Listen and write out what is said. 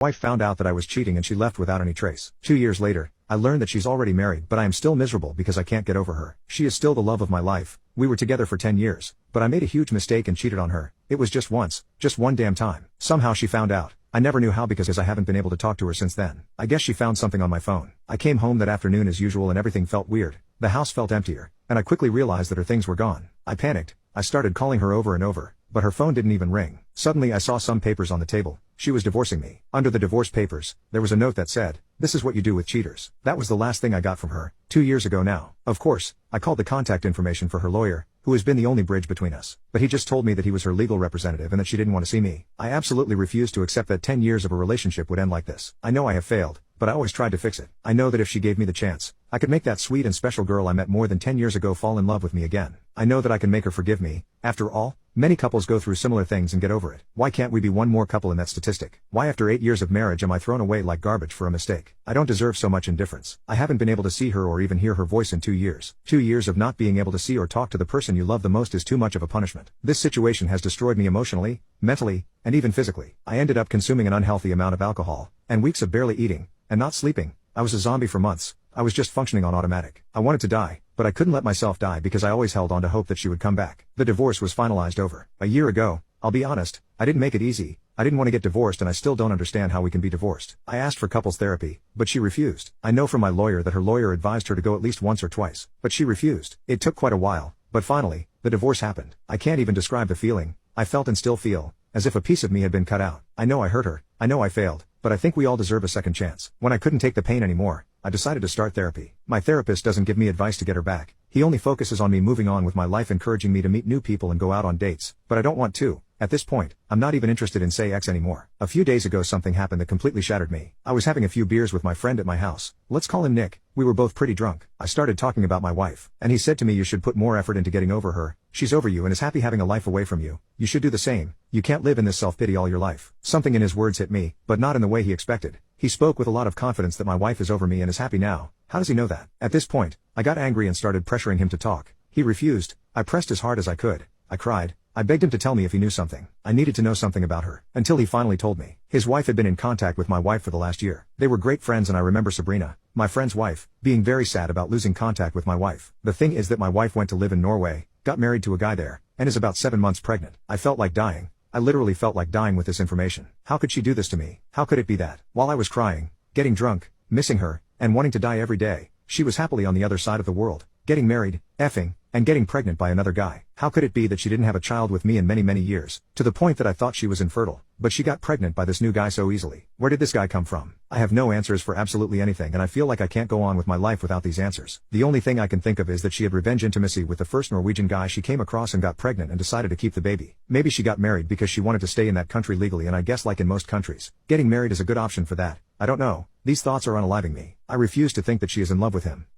wife found out that I was cheating and she left without any trace. 2 years later, I learned that she's already married, but I am still miserable because I can't get over her. She is still the love of my life. We were together for 10 years, but I made a huge mistake and cheated on her. It was just once, just one damn time. Somehow she found out. I never knew how because I haven't been able to talk to her since then. I guess she found something on my phone. I came home that afternoon as usual and everything felt weird. The house felt emptier, and I quickly realized that her things were gone. I panicked. I started calling her over and over, but her phone didn't even ring. Suddenly I saw some papers on the table. She was divorcing me. Under the divorce papers, there was a note that said, "This is what you do with cheaters." That was the last thing I got from her, 2 years ago now. Of course, I called the contact information for her lawyer, who has been the only bridge between us. But he just told me that he was her legal representative and that she didn't want to see me. I absolutely refused to accept that 10 years of a relationship would end like this. I know I have failed, but I always tried to fix it. I know that if she gave me the chance, I could make that sweet and special girl I met more than 10 years ago fall in love with me again. I know that I can make her forgive me. After all, many couples go through similar things and get over it. Why can't we be one more couple in that statistic? Why after 8 years of marriage am I thrown away like garbage for a mistake? I don't deserve so much indifference. I haven't been able to see her or even hear her voice in 2 years. 2 years of not being able to see or talk to the person you love the most is too much of a punishment. This situation has destroyed me emotionally, mentally, and even physically. I ended up consuming an unhealthy amount of alcohol, and weeks of barely eating, and not sleeping. I was a zombie for months. I was just functioning on automatic. I wanted to die, but I couldn't let myself die because I always held on to hope that she would come back. The divorce was finalized over a year ago. I'll be honest, I didn't make it easy. I didn't want to get divorced and I still don't understand how we can be divorced. I asked for couples therapy, but she refused. I know from my lawyer that her lawyer advised her to go at least once or twice, but she refused. It took quite a while, but finally, the divorce happened. I can't even describe the feeling I felt and still feel, as if a piece of me had been cut out. I know I hurt her, I know I failed, but I think we all deserve a second chance. When I couldn't take the pain anymore, I decided to start therapy. My therapist doesn't give me advice to get her back. He only focuses on me moving on with my life, encouraging me to meet new people and go out on dates, but I don't want to. At this point, I'm not even interested in say X anymore. A few days ago something happened that completely shattered me. I was having a few beers with my friend at my house. Let's call him Nick. We were both pretty drunk. I started talking about my wife, and he said to me, "You should put more effort into getting over her. She's over you and is happy having a life away from you. You should do the same. You can't live in this self-pity all your life." Something in his words hit me, but not in the way he expected. He spoke with a lot of confidence that my wife is over me and is happy now. How does he know that? At this point, I got angry and started pressuring him to talk. He refused. I pressed as hard as I could. I cried. I begged him to tell me if he knew something. I needed to know something about her. Until he finally told me. His wife had been in contact with my wife for the last year. They were great friends and I remember Sabrina, my friend's wife, being very sad about losing contact with my wife. The thing is that my wife went to live in Norway, got married to a guy there, and is about 7 months pregnant. I felt like dying. I literally felt like dying with this information. How could she do this to me? How could it be that, while I was crying, getting drunk, missing her, and wanting to die every day, she was happily on the other side of the world, getting married, effing, and getting pregnant by another guy? How could it be that she didn't have a child with me in many, many years, to the point that I thought she was infertile, but she got pregnant by this new guy so easily? Where did this guy come from? I have no answers for absolutely anything and I feel like I can't go on with my life without these answers. The only thing I can think of is that she had revenge intimacy with the first Norwegian guy she came across and got pregnant and decided to keep the baby. Maybe she got married because she wanted to stay in that country legally, and I guess like in most countries, getting married is a good option for that. I don't know. These thoughts are unaliving me. I refuse to think that she is in love with him.